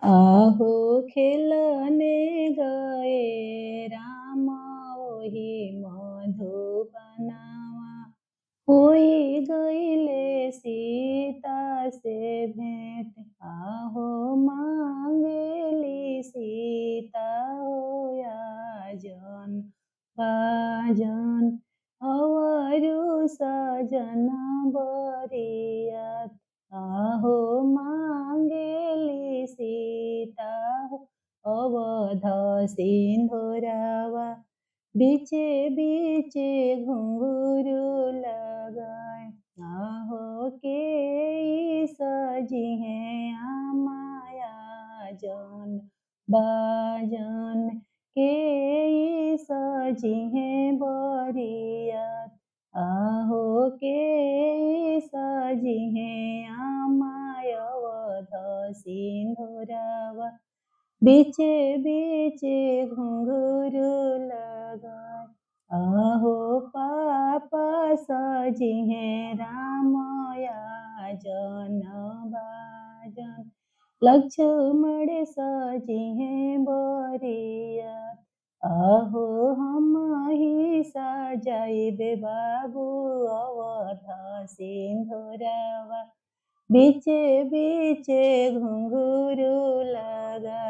आहो खेलने गए राम ओहि मधुबनवा, होई गईले सीता से भेंट। आहो मांगेली सीता हो आजन बाजन, अवरु सजन बरियात। आहो मांगेली सीता हो अवध सिंधुरवा, बीचे बीचे घुंघरू लगाए। आहो के सजी है आमाया जन बाजन, के सजी है बरियात। आहो के सजी है आमाय अवध सिंधुरवा, बीचे बीचे घुंघरू लगाए। आहो पापा सजी है रामया जन बाजन, लक्ष्मण सजी है बरियात। आहो हम ही सजाइबे बाबू अवध सिंधुरवा, बीचे बीचे घुंघरू लगाए।